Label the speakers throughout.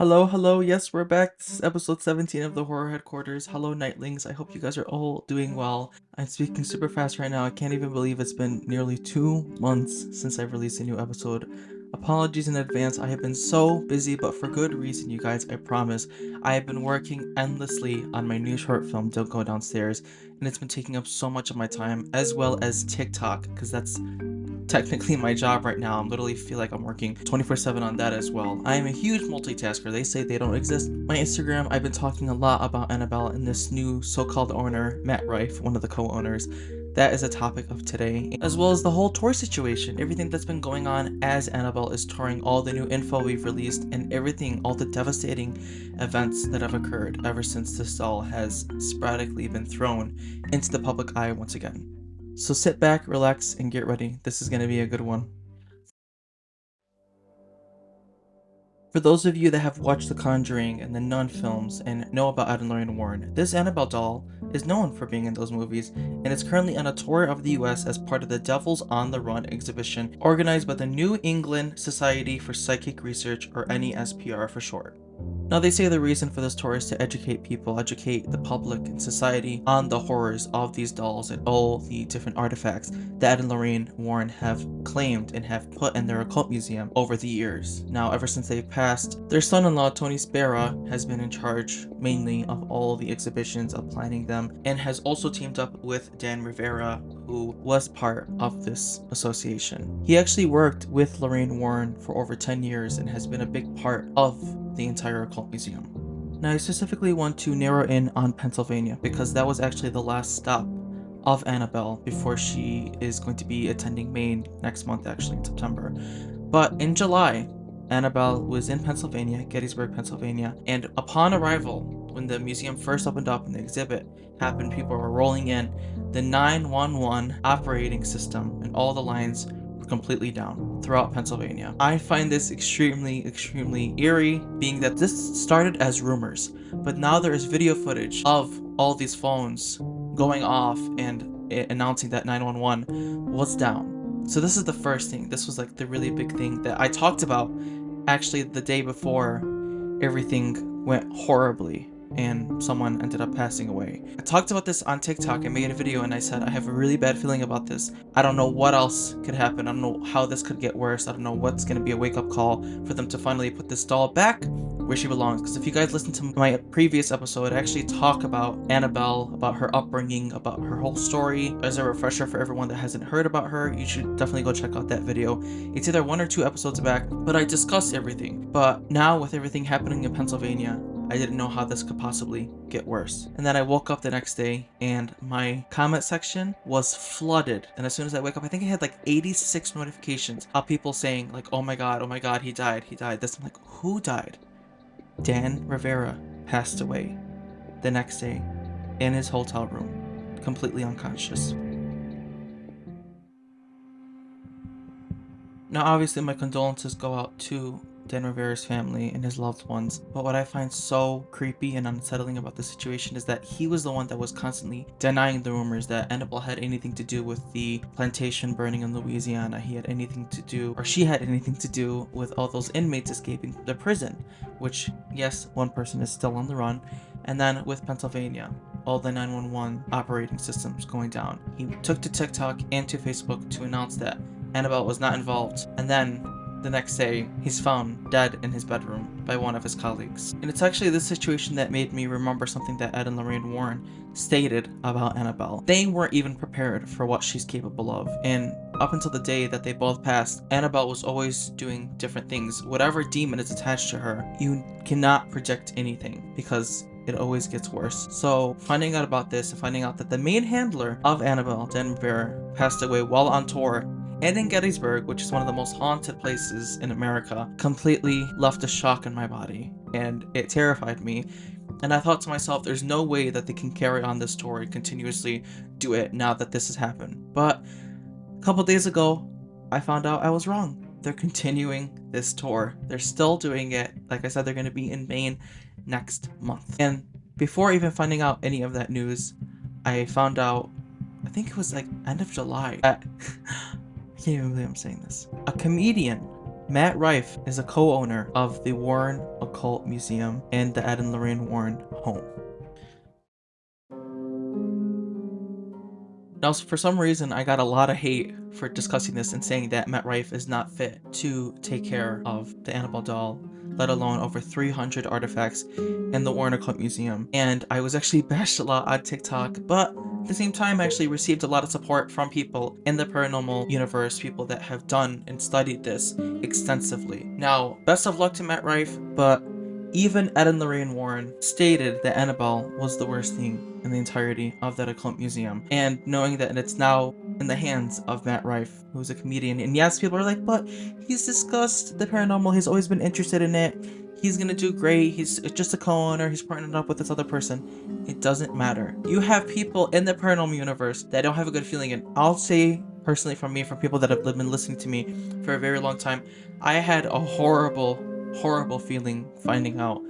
Speaker 1: Hello, yes, we're back. This is episode 17 of the Horror Headquarters. Hello, Nightlings. I hope you guys are all doing well. I'm speaking super fast right now. I can't even believe it's been nearly 2 months since I've released a new episode. Apologies in advance. I have been so busy, but for good reason, you guys, I promise. I have been working endlessly on my new short film, Don't Go Downstairs, and it's been taking up so much of my time, as well as TikTok, because that's technically my job right now. I literally feel like I'm working 24/7 on that as well. I am a huge multitasker. They say they don't exist. My Instagram, I've been talking a lot about Annabelle and this new so-called owner, Matt Rife, one of the co-owners. That is a topic of today, as well as the whole tour situation, everything that's been going on as Annabelle is touring, all the new info we've released, and everything, all the devastating events that have occurred ever since this doll has sporadically been thrown into the public eye once again. So sit back, relax, and get ready. This is going to be a good one. For those of you that have watched The Conjuring and the Nun films and know about Ed and Lorraine Warren, this Annabelle doll is known for being in those movies and is currently on a tour of the US as part of the Devils on the Run exhibition organized by the New England Society for Psychic Research, or NESPR for short. Now, they say the reason for this tour is to educate people, educate the public and society on the horrors of these dolls and all the different artifacts that Ed and Lorraine Warren have claimed and have put in their occult museum over the years. Now, ever since they've passed, their son-in-law, Tony Spera, has been in charge mainly of all the exhibitions, of planning them, and has also teamed up with Dan Rivera, who was part of this association. He actually worked with Lorraine Warren for over 10 years and has been a big part of the entire occult museum. Now, I specifically want to narrow in on Pennsylvania because that was actually the last stop of Annabelle before she is going to be attending Maine next month, actually in September. But in July, Annabelle was in Pennsylvania, Gettysburg, Pennsylvania, and upon arrival, when the museum first opened up and the exhibit happened, people were rolling in, the 911 operating system and all the lines were completely down throughout Pennsylvania. I find this extremely eerie, being that this started as rumors, but now there is video footage of all these phones going off and announcing that 911 was down. So this is the first thing. This was like the really big thing that I talked about actually the day before everything went horribly and someone ended up passing away. I talked about this on TikTok. I made a video and I said I have a really bad feeling about this. I don't know what else could happen. I don't know how this could get worse. I don't know what's going to be a wake-up call for them to finally put this doll back where she belongs. Because if you guys listen to my previous episode, I actually talk about Annabelle, about her upbringing, about her whole story. As a refresher for everyone that hasn't heard about her, you should definitely go check out that video. It's either 1 or 2 episodes back, but I discussed everything. But now with everything happening in Pennsylvania, I didn't know how this could possibly get worse. And then I woke up the next day and my comment section was flooded. And as soon as I wake up, I think I had like 86 notifications of people saying like, oh my god, he died. This, I'm like, who died? Dan Rivera passed away the next day in his hotel room, completely unconscious. Now, obviously, my condolences go out to Dan Rivera's family and his loved ones, but what I find so creepy and unsettling about the situation is that he was the one that was constantly denying the rumors that Annabelle had anything to do with the plantation burning in Louisiana. He had anything to do, or she had anything to do with all those inmates escaping the prison, which, yes, one person is still on the run, and then with Pennsylvania, all the 911 operating systems going down. He took to TikTok and to Facebook to announce that Annabelle was not involved, and then the next day, he's found dead in his bedroom by one of his colleagues. And it's actually this situation that made me remember something that Ed and Lorraine Warren stated about Annabelle. They weren't even prepared for what she's capable of. And up until the day that they both passed, Annabelle was always doing different things. Whatever demon is attached to her, you cannot project anything because it always gets worse. So finding out about this and finding out that the main handler of Annabelle, Dan Rivera, passed away while on tour and in Gettysburg, which is one of the most haunted places in America, completely left a shock in my body, and it terrified me. And I thought to myself, there's no way that they can carry on this story, continuously do it now that this has happened. But a couple days ago, I found out I was wrong. They're continuing this tour. They're still doing it. Like I said, they're going to be in Maine next month. And before even finding out any of that news, I found out, I think it was like end of July, I can't even believe I'm saying this. A comedian Matt Rife is a co-owner of the Warren Occult Museum and the Ed and Lorraine Warren home. Now, for some reason, I got a lot of hate for discussing this and saying that Matt Rife is not fit to take care of the Annabelle doll, let alone over 300 artifacts in the Warren Occult Museum. And I was actually bashed a lot on TikTok, but at the same time, I actually received a lot of support from people in the paranormal universe, people that have done and studied this extensively. Now, best of luck to Matt Rife, but even Ed and Lorraine Warren stated that Annabelle was the worst thing in the entirety of that occult museum. And knowing that it's now in the hands of Matt Rife, who's a comedian, and yes, people are like, but he's discussed the paranormal, he's always been interested in it, he's gonna do great, he's just a co-owner, he's partnered up with this other person. It doesn't matter. You have people in the paranormal universe that don't have a good feeling, and I'll say personally from people that have been listening to me for a very long time, I had a horrible feeling finding out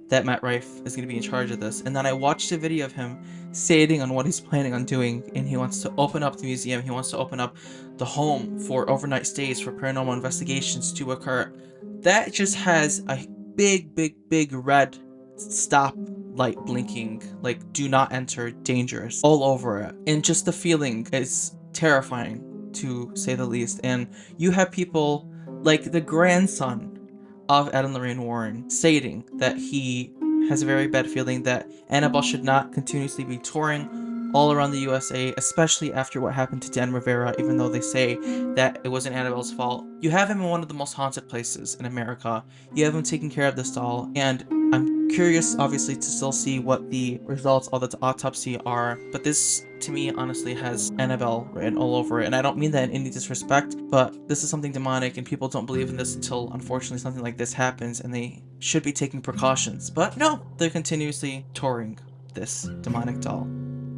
Speaker 1: that Matt Rife is going to be in charge of this. And then I watched a video of him stating on what he's planning on doing, and he wants to open up the museum, he wants to open up the home for overnight stays for paranormal investigations to occur. That just has a big red stop light blinking, like do not enter, dangerous, all over it. And just the feeling is terrifying, to say the least. And you have people like the grandson of Ed and Lorraine Warren stating that he has a very bad feeling that Annabelle should not continuously be touring all around the USA, especially after what happened to Dan Rivera, even though they say that it wasn't Annabelle's fault. You have him in one of the most haunted places in America. You have him taking care of this doll, and I'm curious, obviously, to still see what the results of the autopsy are, but this, to me, honestly, has Annabelle written all over it, and I don't mean that in any disrespect, but this is something demonic, and people don't believe in this until, unfortunately, something like this happens, and they should be taking precautions. But no, they're continuously touring this demonic doll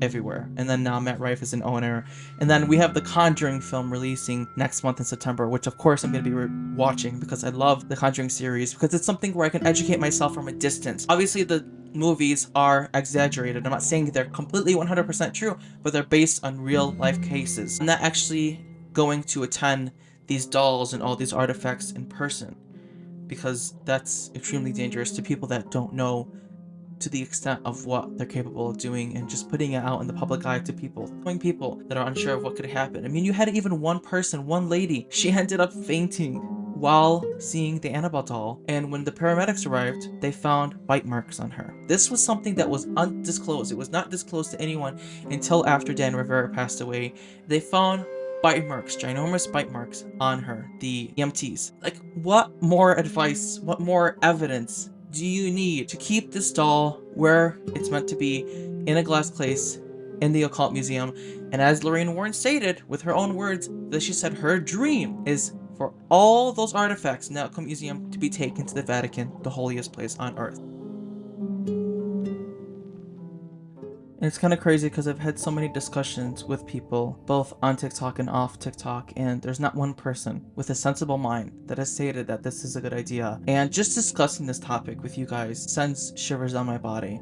Speaker 1: everywhere. And then now Matt Rife is an owner. And then we have the Conjuring film releasing next month in September, which of course I'm going to be watching because I love the Conjuring series, because it's something where I can educate myself from a distance. Obviously the movies are exaggerated. I'm not saying they're completely 100% true, but they're based on real life cases. I'm not actually going to attend these dolls and all these artifacts in person, because that's extremely dangerous to people that don't know to the extent of what they're capable of doing, and just putting it out in the public eye to people, telling people that are unsure of what could happen. I mean, you had even one person, one lady, she ended up fainting while seeing the Annabelle doll, and when the paramedics arrived, they found bite marks on her. This was something that was undisclosed. It was not disclosed to anyone until after Dan Rivera passed away. They found bite marks, ginormous bite marks on her, the EMTs. Like, what more advice, what more evidence do you need to keep this doll where it's meant to be, in a glass case in the Occult Museum? And as Lorraine Warren stated with her own words, that she said her dream is for all those artifacts in the Occult Museum to be taken to the Vatican, the holiest place on earth. And it's kind of crazy because I've had so many discussions with people, both on TikTok and off TikTok, and there's not one person with a sensible mind that has stated that this is a good idea. And just discussing this topic with you guys sends shivers down my body.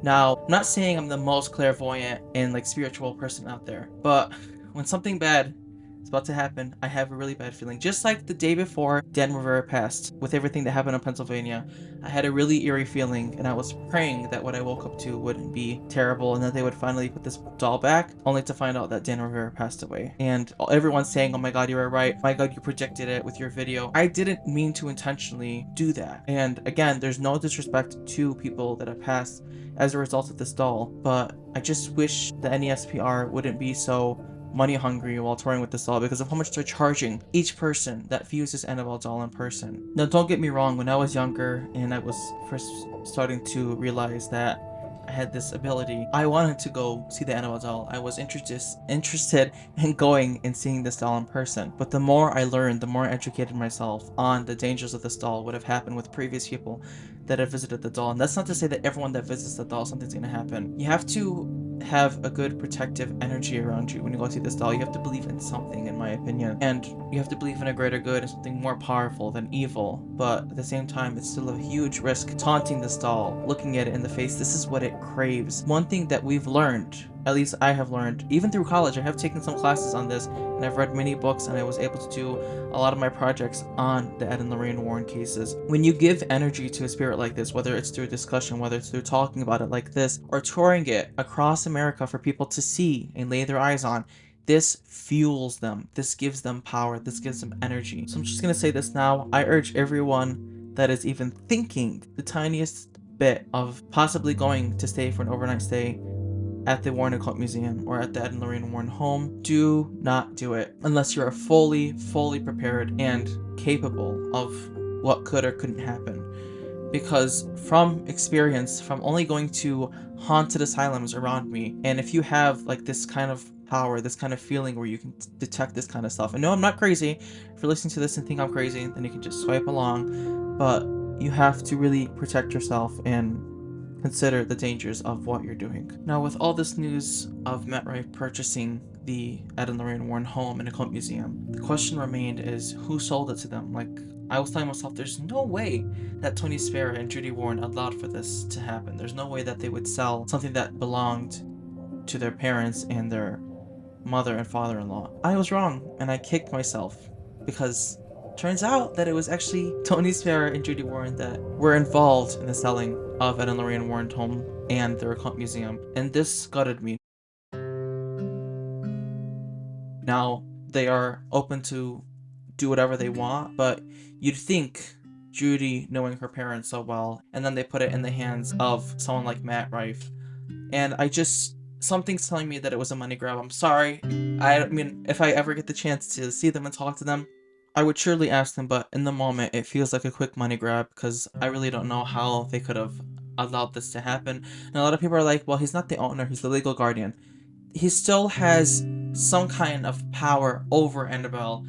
Speaker 1: Now, I'm not saying I'm the most clairvoyant and like spiritual person out there, but when something bad is about to happen, I have a really bad feeling. Just like the day before Dan Rivera passed, with everything that happened in Pennsylvania, I had a really eerie feeling, and I was praying that what I woke up to wouldn't be terrible, and that they would finally put this doll back, only to find out that Dan Rivera passed away. And everyone's saying, oh my god, you were right, my god, you predicted it with your video. I didn't mean to intentionally do that. And again, there's no disrespect to people that have passed as a result of this doll, but I just wish the NESPR wouldn't be so money hungry while touring with this doll, because of how much they're charging each person that views this Annabelle doll in person. Now, don't get me wrong, when I was younger and I was first starting to realize that I had this ability, I wanted to go see the Annabelle doll. I was interested in going and seeing this doll in person. But the more I learned, the more I educated myself on the dangers of this doll, what have happened with previous people that have visited the doll. And that's not to say that everyone that visits the doll, something's gonna happen. You have to have a good protective energy around you when you go see this doll. You have to believe in something, in my opinion, and you have to believe in a greater good and something more powerful than evil. But at the same time, it's still a huge risk taunting this doll, looking at it in the face. This is what it craves. One thing that we've learned at least I have learned, even through college. I have taken some classes on this, and I've read many books, and I was able to do a lot of my projects on the Ed and Lorraine Warren cases. When you give energy to a spirit like this, whether it's through discussion, whether it's through talking about it like this, or touring it across America for people to see and lay their eyes on, this fuels them. This gives them power. This gives them energy. So I'm just going to say this now. I urge everyone that is even thinking the tiniest bit of possibly going to stay for an overnight stay at the Warren Occult Museum or at the Ed and Lorraine Warren home, do not do it unless you are fully prepared and capable of what could or couldn't happen. Because from experience, from only going to haunted asylums around me, and if you have like this kind of power, this kind of feeling where you can detect this kind of stuff, and no, I'm not crazy. If you're listening to this and think I'm crazy, then you can just swipe along, but you have to really protect yourself and consider the dangers of what you're doing. Now, with all this news of Matt Rife purchasing the Ed and Lorraine Warren home and occult museum, the question remained is who sold it to them? Like, I was telling myself, there's no way that Tony Spera and Judy Warren allowed for this to happen. There's no way that they would sell something that belonged to their parents and their mother and father-in-law. I was wrong, and I kicked myself, because turns out that it was actually Tony Spera and Judy Warren that were involved in the selling of Ed and Lorraine Warren's home and their occult museum, and this gutted me. Now, they are open to do whatever they want, but you'd think Judy knowing her parents so well, and then they put it in the hands of someone like Matt Rife, and something's telling me that it was a money grab. I'm sorry. I mean, if I ever get the chance to see them and talk to them, I would surely ask them, but in the moment, it feels like a quick money grab, because I really don't know how they could have allowed this to happen. And a lot of people are like, well, he's not the owner, he's the legal guardian. He still has some kind of power over Annabelle.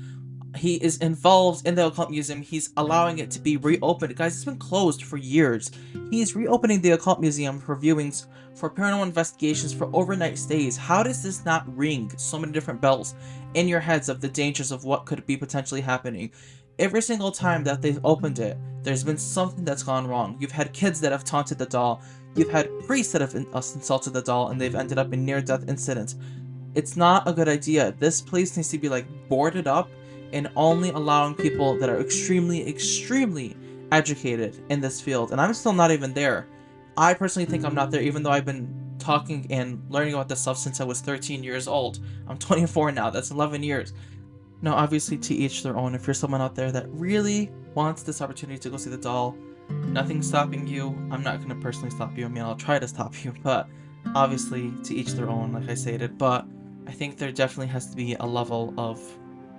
Speaker 1: He is involved in the occult museum. He's allowing it to be reopened. Guys, it's been closed for years. He's reopening the occult museum for viewings, for paranormal investigations, for overnight stays. How does this not ring so many different bells in your heads of the dangers of what could be potentially happening? Every single time that they've opened it, there's been something that's gone wrong. You've had kids that have taunted the doll. You've had priests that have insulted the doll, and they've ended up in near-death incidents. It's not a good idea. This place needs to be like boarded up and only allowing people that are extremely educated in this field. And I'm still not even there. I personally think I'm not there, even though I've been talking and learning about this stuff since I was 13 years old. I'm 24 now. That's 11 years. Now, obviously, to each their own. If you're someone out there that really wants this opportunity to go see the doll, nothing's stopping you. I'm not going to personally stop you. I mean, I'll try to stop you, but obviously, to each their own, like I stated. But I think there definitely has to be a level of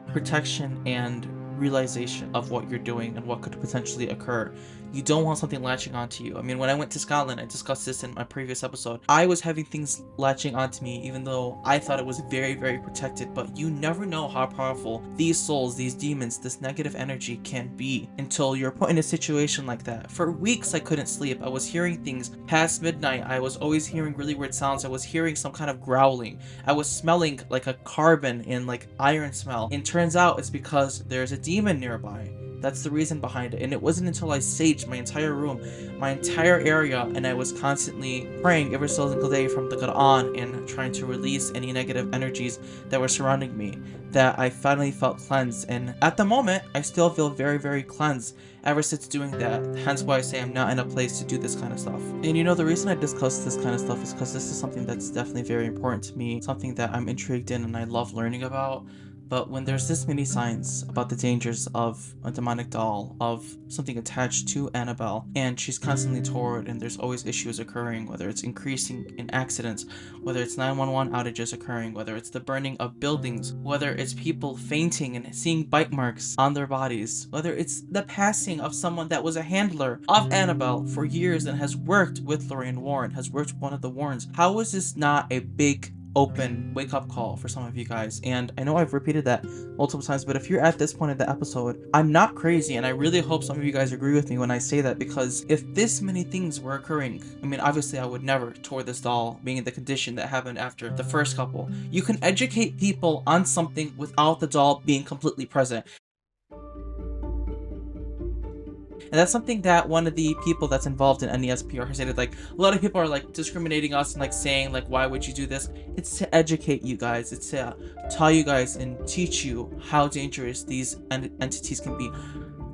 Speaker 1: protection and realization of what you're doing and what could potentially occur. You don't want something latching onto you. I mean, when I went to Scotland, I discussed this in my previous episode, I was having things latching onto me even though I thought it was very protected, but you never know how powerful these souls, these demons, this negative energy can be until you're put in a situation like that. For weeks I couldn't sleep. I was hearing things past midnight. I was always hearing really weird sounds. I was hearing some kind of growling. I was smelling like a carbon and like iron smell. And turns out it's because there's a demon nearby. That's the reason behind it. And it wasn't until I saged my entire room, my entire area, and I was constantly praying every single day from the Quran and trying to release any negative energies that were surrounding me, that I finally felt cleansed. And at the moment, I still feel very cleansed ever since doing that. Hence why I say I'm not in a place to do this kind of stuff. And you know, the reason I discuss this kind of stuff is because this is something that's definitely very important to me, something that I'm intrigued in and I love learning about. But when there's this many signs about the dangers of a demonic doll, of something attached to Annabelle, and she's constantly toured and there's always issues occurring, whether it's increasing in accidents, whether it's 911 outages occurring, whether it's the burning of buildings, whether it's people fainting and seeing bite marks on their bodies, whether it's the passing of someone that was a handler of Annabelle for years and has worked with Lorraine Warren, has worked with one of the Warrens. How is this not a big open wake-up call for some of you guys? And I know I've repeated that multiple times, but if you're at this point of the episode, I'm not crazy, and I really hope some of you guys agree with me when I say that, because if this many things were occurring, I mean, obviously I would never tour this doll being in the condition that happened after the first couple. You can educate people on something without the doll being completely present. And that's something that one of the people that's involved in NESPR has stated, like, a lot of people are like discriminating us and like saying like, why would you do this? It's to educate you guys. It's to tell you guys and teach you how dangerous these entities can be.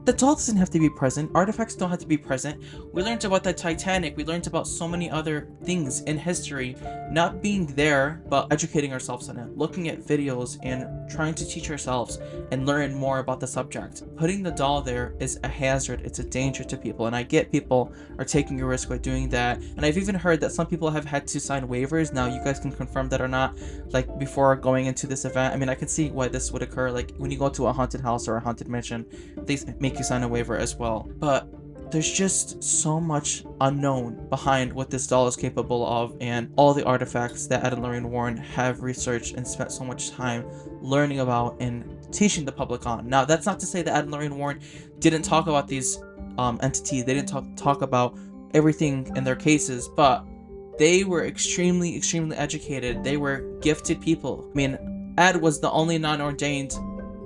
Speaker 1: The doll doesn't have to be present. Artifacts don't have to be present. We learned about the Titanic. We learned about so many other things in history, not being there, but educating ourselves on it, looking at videos and trying to teach ourselves and learn more about the subject. Putting the doll there is a hazard. It's a danger to people. And I get people are taking a risk by doing that. And I've even heard that some people have had to sign waivers. Now you guys can confirm that or not, like before going into this event. I mean, I can see why this would occur. Like when you go to a haunted house or a haunted mansion, they make you sign a waiver as well. But there's just so much unknown behind what this doll is capable of, and all the artifacts that Ed and Lorraine Warren have researched and spent so much time learning about and teaching the public on. Now, that's not to say that Ed and Lorraine Warren didn't talk about these entities. They didn't talk about everything in their cases, but they were extremely educated. They were gifted people. I mean, Ed was the only non-ordained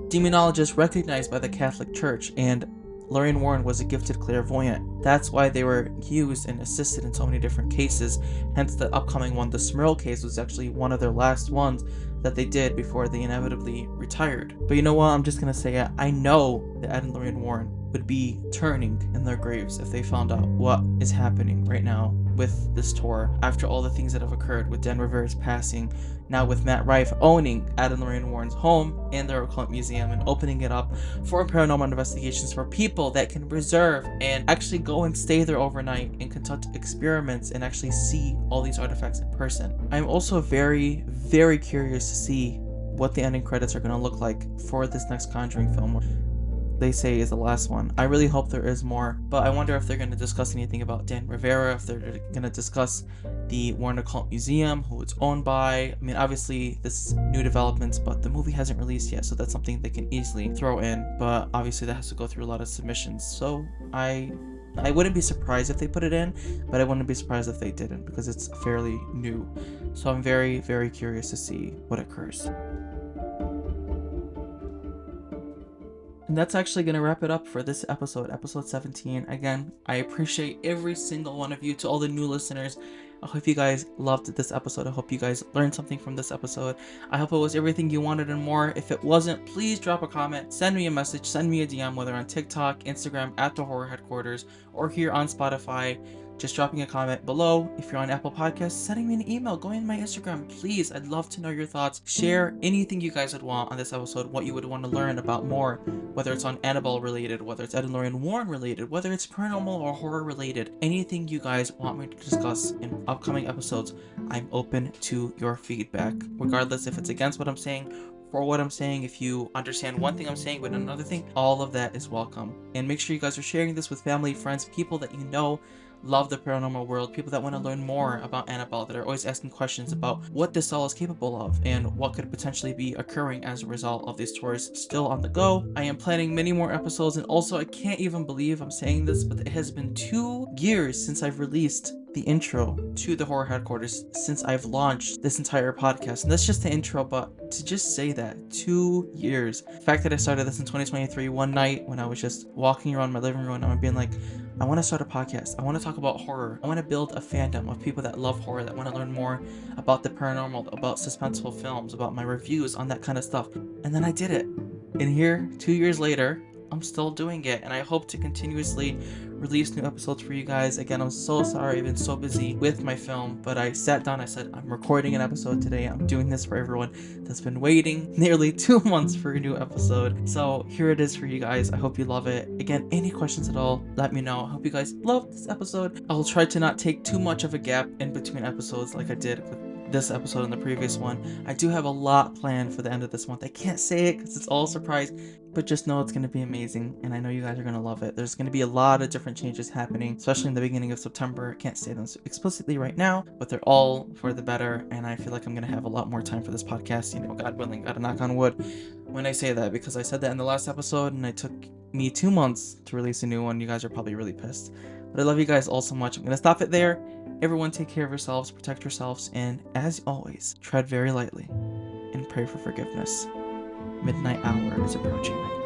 Speaker 1: demonologist recognized by the Catholic Church, and Lorraine Warren was a gifted clairvoyant. That's why they were used and assisted in so many different cases. Hence the upcoming one, the Smurl case, was actually one of their last ones that they did before they inevitably retired. But you know what? I'm just gonna say it. I know that Ed and Lorraine Warren would be turning in their graves if they found out what is happening right now with this tour, after all the things that have occurred with Dan Rivera's passing, now with Matt Rife owning Ed and Lorraine Warren's home and their occult museum and opening it up for paranormal investigations for people that can reserve and actually go and stay there overnight and conduct experiments and actually see all these artifacts in person. I'm also very curious to see what the ending credits are going to look like for this next Conjuring film. They say is the last one. I really hope there is more, but I wonder if they're going to discuss anything about Dan Rivera, if they're going to discuss the Warren Occult Museum, who it's owned by. I mean, obviously this is new developments, but the movie hasn't released yet, so that's something they can easily throw in, but obviously that has to go through a lot of submissions, so I wouldn't be surprised if they put it in, but I wouldn't be surprised if they didn't, because it's fairly new. So I'm very curious to see what occurs. And that's actually going to wrap it up for this episode 17. Again, I appreciate every single one of you. To all the new listeners, I hope you guys loved this episode. I hope you guys learned something from this episode. I hope it was everything you wanted and more. If it wasn't, please drop a comment, send me a message, send me a DM, whether on TikTok, Instagram, at The Horror Headquarters, or here on Spotify. Just dropping a comment below. If you're on Apple Podcasts, sending me an email, going on my Instagram, please. I'd love to know your thoughts. Share anything you guys would want on this episode, what you would want to learn about more, whether it's on Annabelle related, whether it's Ed and Lorraine Warren related, whether it's paranormal or horror related, anything you guys want me to discuss in upcoming episodes. I'm open to your feedback, regardless if it's against what I'm saying, for what I'm saying, if you understand one thing I'm saying but another thing, all of that is welcome. And make sure you guys are sharing this with family, friends, people that you know love the paranormal world, people that want to learn more about Annabelle, that are always asking questions about what this doll is capable of and what could potentially be occurring as a result of these tours still on the go. I am planning many more episodes, and also I can't even believe I'm saying this, but it has been 2 years since I've released the intro to the Horror Headquarters, since I've launched this entire podcast. And that's just the intro, but to just say that 2 years, the fact that I started this in 2023 one night when I was just walking around my living room and I'm being like, I want to start a podcast, I want to talk about horror, I want to build a fandom of people that love horror, that want to learn more about the paranormal, about suspenseful films, about my reviews on that kind of stuff. And then I did it, and here 2 years later I'm still doing it, and I hope to continuously release new episodes for you guys. Again, I'm so sorry I've been so busy with my film, but I sat down, I said, I'm recording an episode today. I'm doing this for everyone that's been waiting nearly 2 months for a new episode. So here it is for you guys. I hope you love it. Again, any questions at all, let me know. I hope you guys loved this episode. I'll try to not take too much of a gap in between episodes like I did with this episode and the previous one. I do have a lot planned for the end of this month. I can't say it because it's all a surprise, but just know it's going to be amazing, and I know you guys are going to love it. There's going to be a lot of different changes happening, especially in the beginning of September. I can't say them explicitly right now, but they're all for the better, and I feel like I'm going to have a lot more time for this podcast, you know, God willing. Gotta knock on wood when I say that, because I said that in the last episode and it took me 2 months to release a new one. You guys are probably really pissed, but I love you guys all so much. I'm going to stop it there. Everyone take care of yourselves, protect yourselves, and as always, tread very lightly and pray for forgiveness. Midnight hour is approaching.